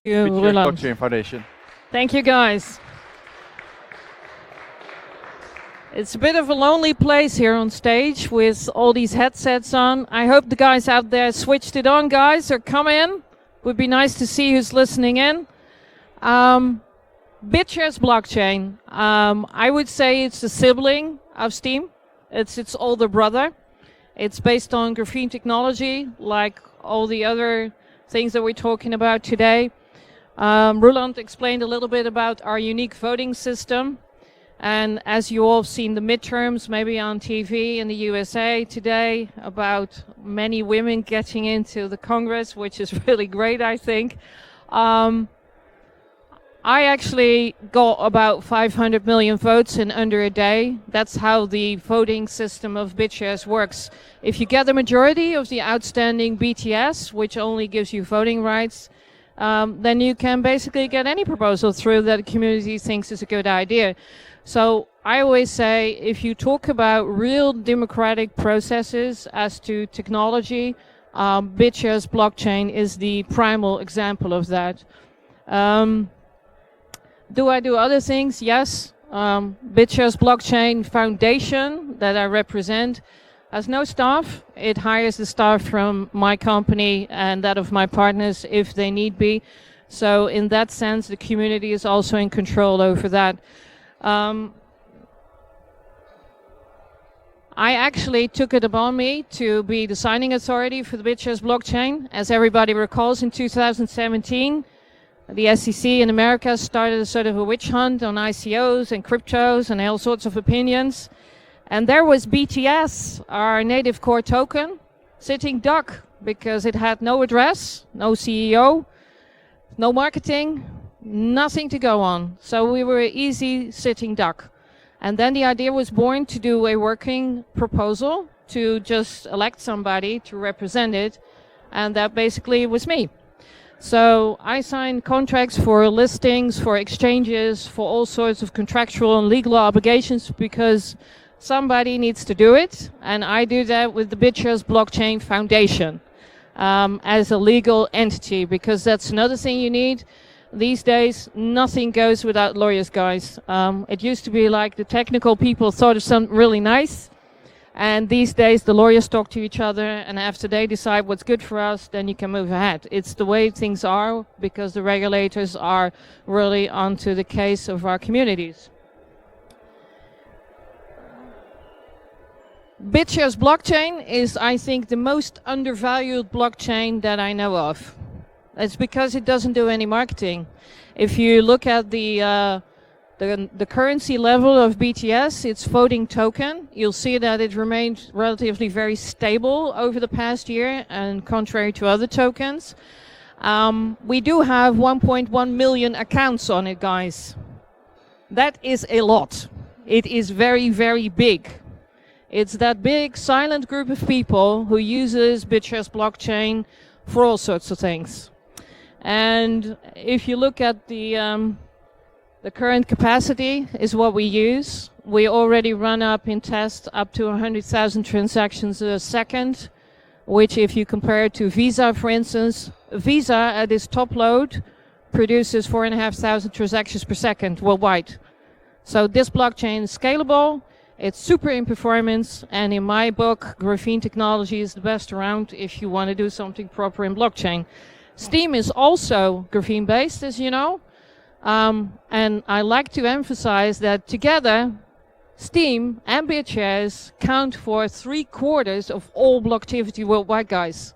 BitShares Roland. Blockchain Foundation. Thank you, guys. It's a bit of a lonely place here on stage with all these headsets on. I hope the guys out there switched it on, guys, or come in. Would be nice to see who's listening in. BitShares blockchain. I would say it's a sibling of Steem. It's its older brother. It's based on graphene technology, like all the other things that we're talking about today. Roland explained a little bit about our unique voting system. And as you all have seen the midterms, maybe on TV in the USA today, about many women getting into the Congress, which is really great, I think. I actually got about 500 million votes in under a day. That's how the voting system of BitShares works. If you get the majority of the outstanding BTS, which only gives you voting rights, then you can basically get any proposal through that the community thinks is a good idea. So I always say, if you talk about real democratic processes as to technology, BitShares blockchain is the primal example of that. Do I do other things? Yes. BitShares blockchain foundation that I represent has no staff. It hires the staff from my company and that of my partners if they need be. So in that sense, the community is also in control over that. I actually took it upon me to be the signing authority for the BitShares blockchain. As everybody recalls, in 2017, the SEC in America started a sort of a witch hunt on ICOs and cryptos and all sorts of opinions. And there was BTS, our native core token, sitting duck because it had no address, no CEO, no marketing, nothing to go on. So we were an easy sitting duck. And then the idea was born to do a working proposal to just elect somebody to represent it. And that basically was me. So I signed contracts for listings, for exchanges, for all sorts of contractual and legal obligations because somebody needs to do it. And I do that with the BitShares Blockchain Foundation as a legal entity, because that's another thing you need. These days, nothing goes without lawyers, guys. It used to be like the technical people thought of something really nice. And these days, the lawyers talk to each other, and after they decide what's good for us, then you can move ahead. It's the way things are, because the regulators are really onto the case of our communities. BitShares blockchain is, I think, the most undervalued blockchain that I know of. It's because it doesn't do any marketing. If you look at the currency level of BTS, its voting token, you'll see that it remained relatively very stable over the past year, and contrary to other tokens. We do have 1.1 million accounts on it, guys. That is a lot. It is very, very big. It's that big silent group of people who uses BitShares blockchain for all sorts of things. And if you look at the current capacity is what we use. We already run up in test up to 100,000 transactions a second, which if you compare it to Visa, for instance, Visa at its top load produces 4,500 transactions per second worldwide. So this blockchain is scalable, it's super in performance, and in my book, graphene technology is the best around if you want to do something proper in blockchain. Steem is also graphene based, as you know. And I like to emphasize that together, Steem and BitShares count for 3/4 of all block activity worldwide, guys.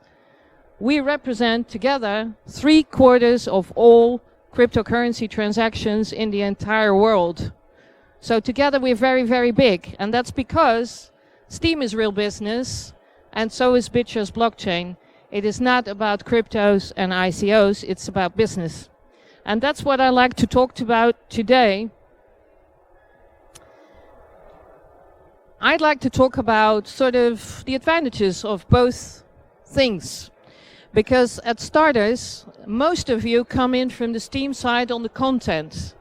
We represent together 3/4 of all cryptocurrency transactions in the entire world. So together we're very, very big. And that's because Steem is real business, and so is BitShares blockchain. It is not about cryptos and ICOs, it's about business. And that's what I like to talk about today. I'd like to talk about sort of the advantages of both things. Because at starters, most of you come in from the Steem side on the content.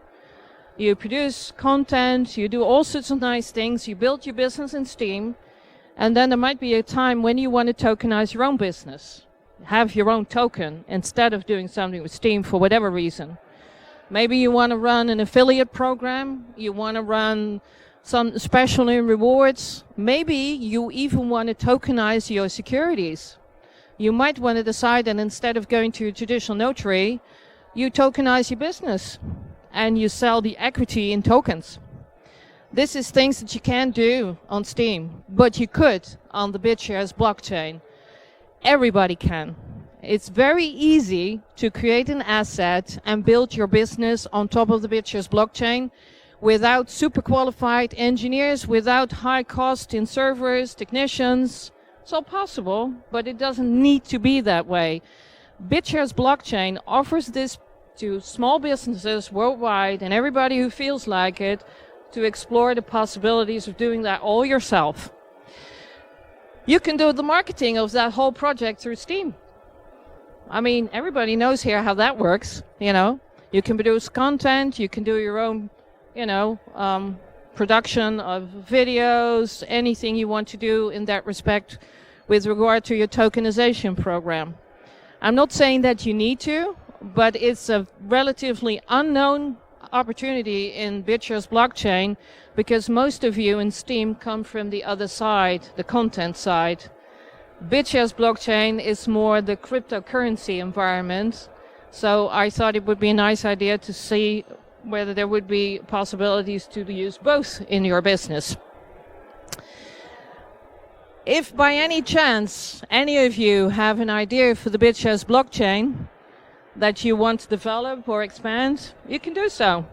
You produce content, you do all sorts of nice things, you build your business in Steem, and then there might be a time when you want to tokenize your own business. have your own token instead of doing something with Steem for whatever reason. Maybe you want to run an affiliate program, you want to run some special rewards. Maybe you even want to tokenize your securities. You might want to decide that instead of going to a traditional notary, you tokenize your business and you sell the equity in tokens. This is things that you can't do on Steem, but you could on the BitShares blockchain. Everybody can. It's very easy to create an asset and build your business on top of the BitShares blockchain without super qualified engineers, without high cost in servers, technicians. It's all possible, but it doesn't need to be that way. BitShares blockchain offers this to small businesses worldwide and everybody who feels like it to explore the possibilities of doing that all yourself. You can do the marketing of that whole project through Steem. I mean, everybody knows here how that works, you know. You can produce content, you can do your own, production of videos, anything you want to do in that respect with regard to your tokenization program. I'm not saying that you need to, but it's a relatively unknown opportunity in BitShares blockchain because most of you in Steem come from the other side, the content side. BitShares blockchain is more the cryptocurrency environment, so I thought it would be a nice idea to see whether there would be possibilities to use both in your business. If by any chance any of you have an idea for the BitShares blockchain that you want to develop or expand, you can do so.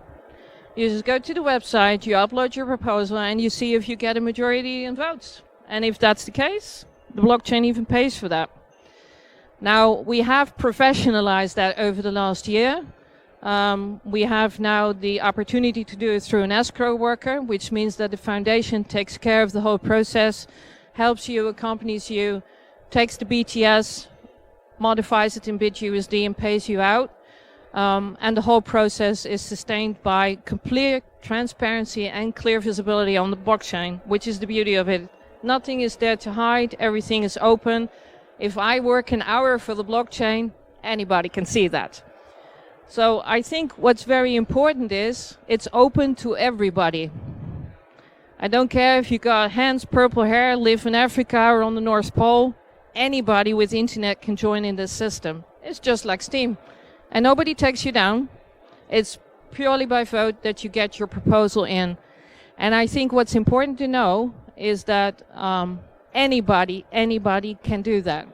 You just go to the website, you upload your proposal, and you see if you get a majority in votes. And if that's the case, the blockchain even pays for that. Now, we have professionalized that over the last year. We have now the opportunity to do it through an escrow worker, which means that the foundation takes care of the whole process, helps you, accompanies you, takes the BTS, modifies it in BitUSD and pays you out. And the whole process is sustained by complete transparency and clear visibility on the blockchain, which is the beauty of it. Nothing is there to hide, everything is open. If I work an hour for the blockchain, anybody can see that. So I think what's very important is it's open to everybody. I don't care if you got hands, purple hair, live in Africa or on the North Pole. Anybody with internet can join in this system. It's just like Steem. And nobody takes you down. It's purely by vote that you get your proposal in. And I think what's important to know is that anybody can do that.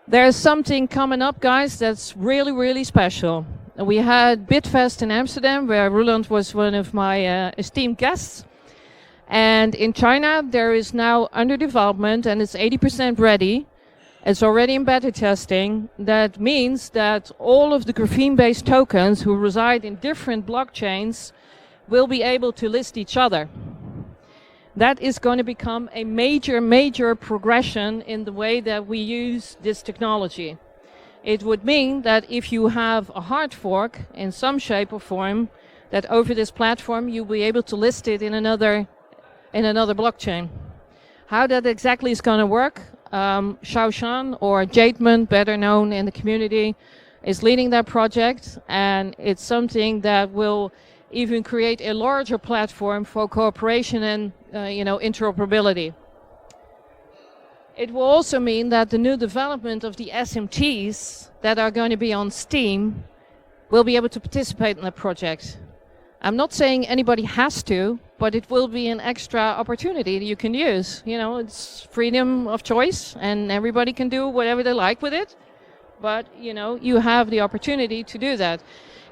There's something coming up, guys, that's really, really special. We had BitFest in Amsterdam, where Roland was one of my esteemed guests. And in China, there is now under development, and it's 80% ready. It's already in beta testing. That means that all of the graphene-based tokens who reside in different blockchains will be able to list each other. That is going to become a major progression in the way that we use this technology. It would mean that if you have a hard fork in some shape or form, that over this platform you'll be able to list it in another blockchain. How that exactly is going to work, Xiaoshan, or Jademan, better known in the community, is leading that project, and it's something that will even create a larger platform for cooperation and interoperability. It will also mean that the new development of the SMTs that are going to be on Steem will be able to participate in the project. I'm not saying anybody has to, but it will be an extra opportunity that you can use. You know, it's freedom of choice and everybody can do whatever they like with it. But, you have the opportunity to do that.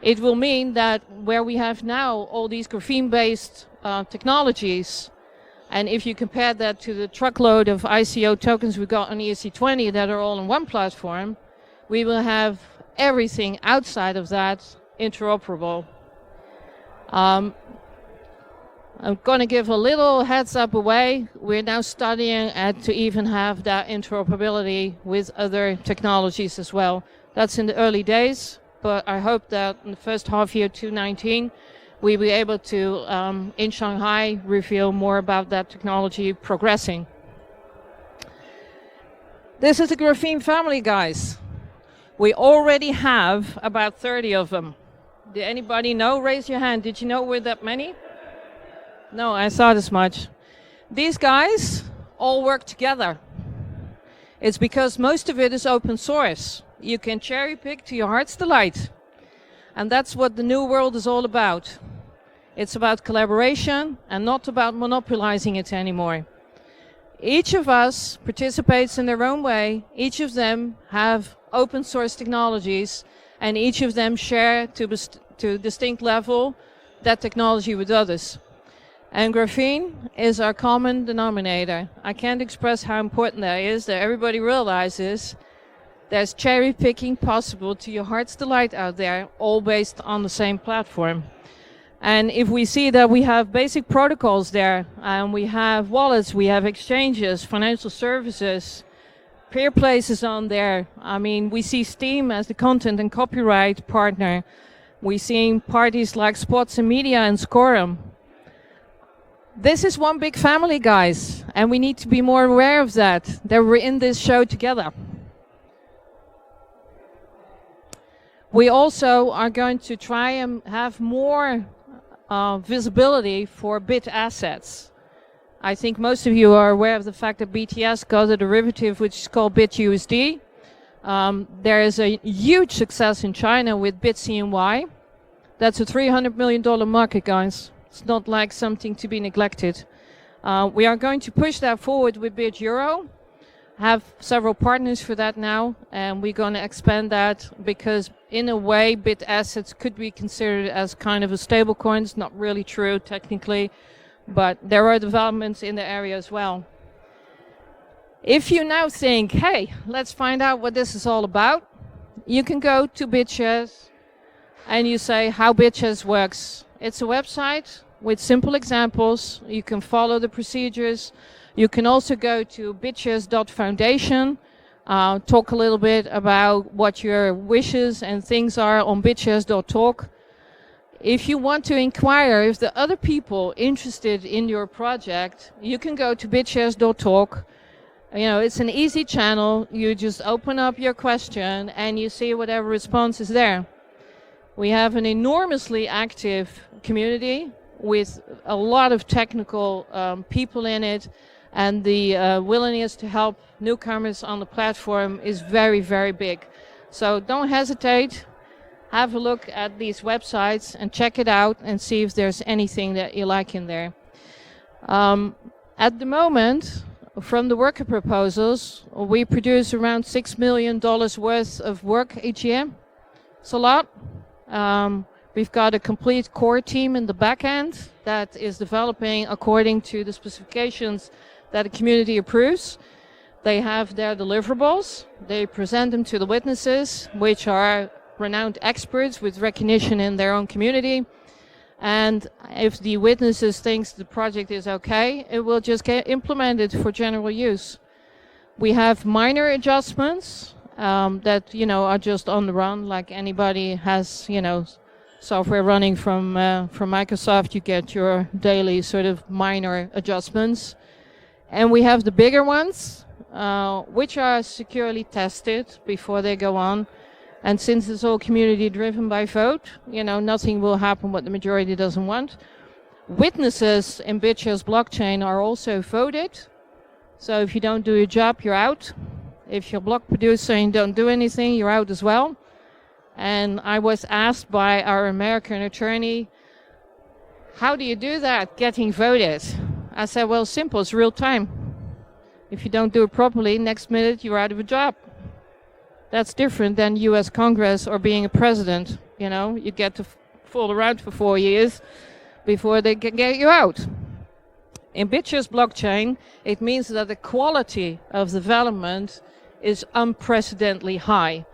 It will mean that where we have now all these graphene-based technologies, and if you compare that to the truckload of ICO tokens we got on ERC20 that are all on one platform, we will have everything outside of that interoperable. I'm going to give a little heads up away. We're now studying to even have that interoperability with other technologies as well. That's in the early days, but I hope that in the first half year 2019, we'll be able to, in Shanghai, reveal more about that technology progressing. This is the graphene family, guys. We already have about 30 of them. Did anybody know? Raise your hand. Did you know we're that many? No, I thought as much. These guys all work together. It's because most of it is open source. You can cherry pick to your heart's delight. And that's what the new world is all about. It's about collaboration and not about monopolizing it anymore. Each of us participates in their own way. Each of them have open source technologies, and each of them share to a distinct level that technology with others. And graphene is our common denominator. I can't express how important that is, that everybody realizes there's cherry picking possible to your heart's delight out there, all based on the same platform. And if we see that we have basic protocols there, and we have wallets, we have exchanges, financial services, peer places on there. I mean, we see Steem as the content and copyright partner. We see parties like Spots and Media and Scorum. This is one big family, guys, and we need to be more aware of that we're in this show together. We also are going to try and have more visibility for bit assets. I think most of you are aware of the fact that BTS got a derivative which is called BitUSD. There is a huge success in China with BitCNY. That's a $300 million market, guys. It's not like something to be neglected. We are going to push that forward with BitEuro. Have several partners for that now, and we're going to expand that because in a way bit assets could be considered as kind of a stable coin. It's not really true technically, but there are developments in the area as well. If you now think, hey, let's find out what this is all about, you can go to BitShares and you say how BitShares works. It's a website with simple examples. You can follow the procedures. You can also go to bitshares.fdn, talk a little bit about what your wishes and things are on bitshares.talk. If you want to inquire if the other people interested in your project, you can go to bitshares.talk. You know, it's an easy channel. You just open up your question and you see whatever response is there. We have an enormously active community with a lot of technical people in it. And the willingness to help newcomers on the platform is very, very big. So don't hesitate. Have a look at these websites and check it out and see if there's anything that you like in there. At the moment, from the worker proposals, we produce around $6 million worth of work each year. It's a lot. We've got a complete core team in the back end that is developing according to the specifications that the community approves. They have their deliverables. They present them to the witnesses, which are renowned experts with recognition in their own community. And if the witnesses thinks the project is okay, it will just get implemented for general use. We have minor adjustments that, you know, are just on the run, like anybody has, you know, software running from Microsoft. You get your daily sort of minor adjustments. And we have the bigger ones, which are securely tested before they go on. And since it's all community driven by vote, you know, nothing will happen what the majority doesn't want. Witnesses in BitShares blockchain are also voted. So if you don't do your job, you're out. If you're a block producer and don't do anything, you're out as well. And I was asked by our American attorney, how do you do that, getting voted? I said, well, simple, it's real time. If you don't do it properly, next minute you're out of a job. That's different than US Congress or being a president. You know, you get to fool around for 4 years before they can get you out. In BitShares blockchain, it means that the quality of development is unprecedentedly high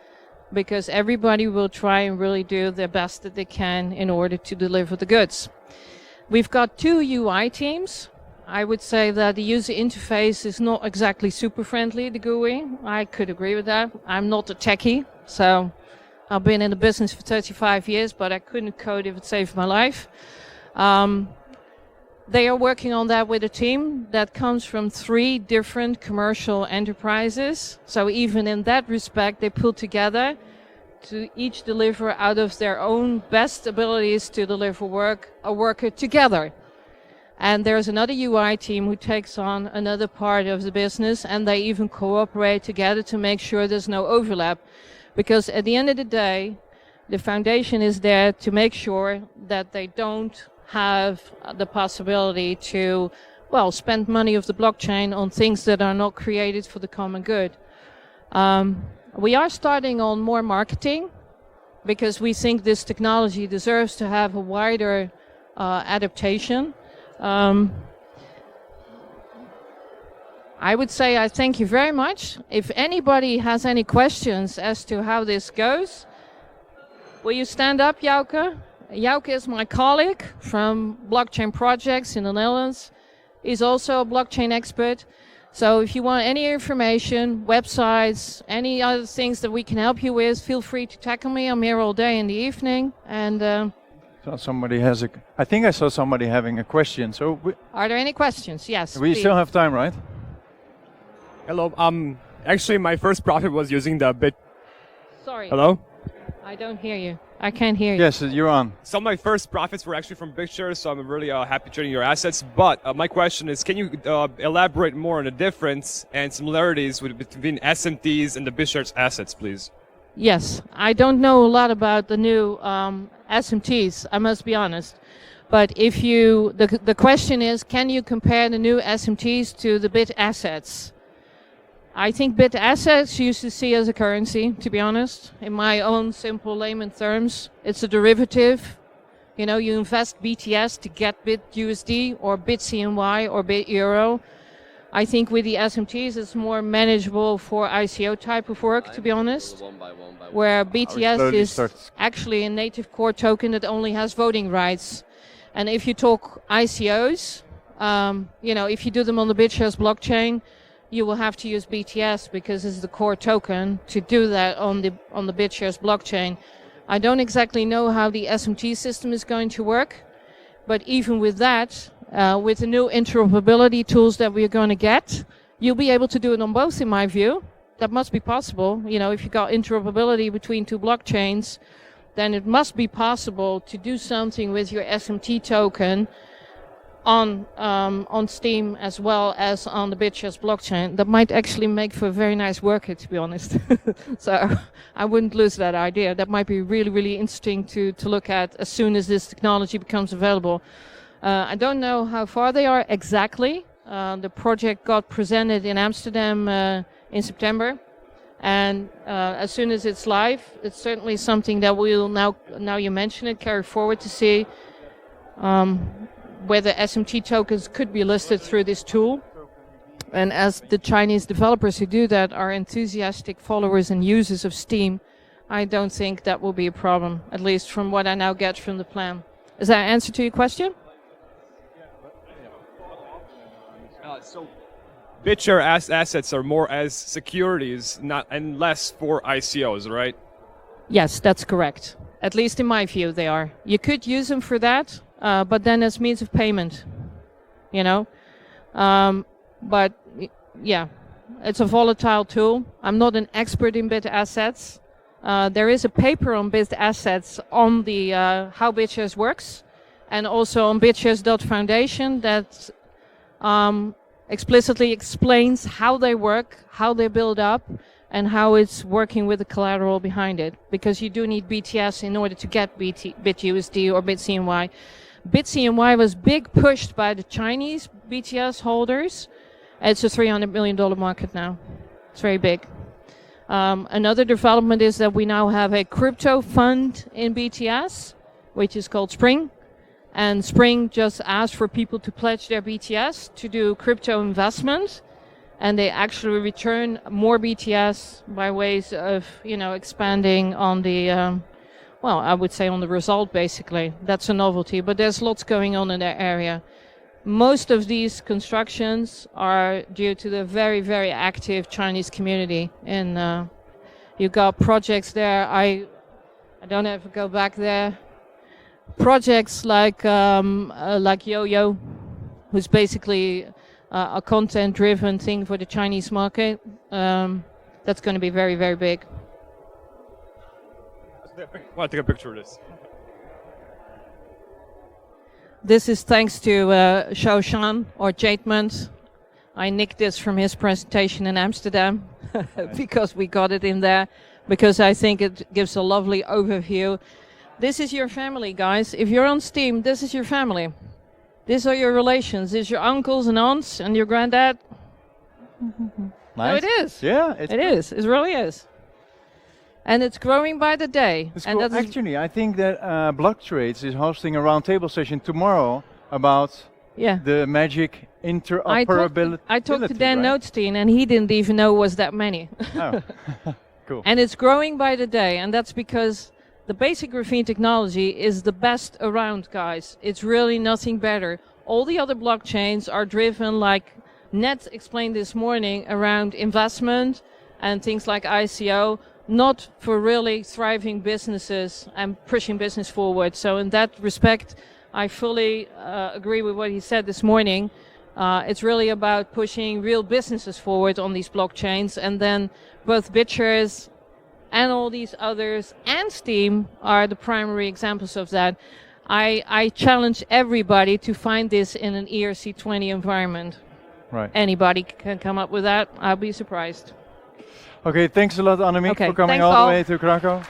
because everybody will try and really do their best that they can in order to deliver the goods. We've got 2 UI teams. I would say that the user interface is not exactly super friendly, the GUI. I could agree with that. I'm not a techie, so I've been in the business for 35 years, but I couldn't code if it saved my life. The They are working on that with a team that comes from 3 different commercial enterprises. So even in that respect, they pull together to each deliver out of their own best abilities to deliver a worker together. And there's another UI team who takes on another part of the business, and they even cooperate together to make sure there's no overlap. Because at the end of the day, the foundation is there to make sure that they don't have the possibility to, spend money of the blockchain on things that are not created for the common good. We are starting on more marketing because we think this technology deserves to have a wider adaptation. I would say I thank you very much. If anybody has any questions as to how this goes, will you stand up, Jouke? Jouke is my colleague from blockchain projects in the Netherlands. He's also a blockchain expert. So if you want any information, websites, any other things that we can help you with, feel free to tackle me. I'm here all day in the evening. And I think I saw somebody having a question. So are there any questions? Yes. We still have time, right? Hello. Actually, my first profit was using the Bit. Sorry. Hello. I don't hear you. I can't hear you. Yes, you're on. Some of my first profits were actually from BitShares, so I'm really happy trading your assets. But my question is, can you elaborate more on the difference and similarities between SMTs and the BitShares assets, please? Yes, I don't know a lot about the new SMTs, I must be honest. But if you, the question is, can you compare the new SMTs to the bit assets? I think bit assets you used to see as a currency, to be honest. In my own simple layman terms, it's a derivative. You know, you invest BTS to get bit USD or bit CNY or bit euro. I think with the SMTs, it's more manageable for ICO type of work, to be honest. Where BTS is actually a native core token that only has voting rights. And if you talk ICOs, if you do them on the BitShares blockchain, you will have to use BTS because it's the core token to do that on the BitShares blockchain. I don't exactly know how the SMT system is going to work, but even with that, with the new interoperability tools that we're going to get, you'll be able to do it on both, in my view. That must be possible. You know, if you've got interoperability between 2 blockchains, then it must be possible to do something with your SMT token on Steem as well as on the BitShares blockchain. That might actually make for a very nice worker, to be honest. So I wouldn't lose that idea. That might be really, really interesting to look at as soon as this technology becomes available. I don't know how far they are exactly. The project got presented in Amsterdam in September. And as soon as it's live, it's certainly something that we'll now you mention it, carry forward to see whether SMT tokens could be listed through this tool. And as the Chinese developers who do that are enthusiastic followers and users of Steem, I don't think that will be a problem, at least from what I now get from the plan. Is that an answer to your question? So BitShares assets are more as securities, and less for ICOs, right? Yes, that's correct. At least in my view, they are. You could use them for that, but then as means of payment, you know. But yeah, it's a volatile tool. I'm not an expert in bit assets. There is a paper on bit assets on the how BitShares works, and also on bitshares.foundation that explicitly explains how they work, how they build up, and how it's working with the collateral behind it. Because you do need BTS in order to get BitUSD or BitCNY. BitCNY was big pushed by the Chinese BTS holders. It's a $300 million market now. It's very big. Another development is that we now have a crypto fund in BTS, which is called Spring. And Spring just asked for people to pledge their BTS to do crypto investment. And they actually return more BTS by ways of, expanding on the, I would say on the result, basically. That's a novelty, but there's lots going on in that area. Most of these constructions are due to the very, very active Chinese community. And you've got projects there. I don't ever go back there. Projects like Yo-Yo, who's basically a content-driven thing for the Chinese market. That's going to be very, very big. I want to take a picture of this. This is thanks to Shaoshan or Jatemans. I nicked this from his presentation in Amsterdam because we got it in there, because I think it gives a lovely overview. This is your family, guys. If you're on Steem, this is your family. These are your relations. These are your uncles and aunts and your granddad. Nice. No, it is. Yeah, It is. It really is. And it's growing by the day. It's And cool. that is Actually, I think that Block Trades is hosting a roundtable session tomorrow about the magic interoperability. I talked to Dan right? Notestein, and he didn't even know it was that many. Oh, cool. And it's growing by the day, and that's because the basic graphene technology is the best around, guys. It's really nothing better. All the other blockchains are driven, like Ned explained this morning, around investment and things like ICO, not for really thriving businesses and pushing business forward. So in that respect, I fully agree with what he said this morning. It's really about pushing real businesses forward on these blockchains, and then both BitShares and all these others and Steem are the primary examples of that. I challenge everybody to find this in an ERC20 environment. Right. Anybody can come up with that. I'll be surprised. Okay, thanks a lot, Annemieke, Okay, for coming thanks all all. the way to Krakow.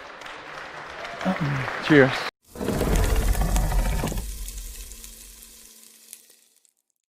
Cheers.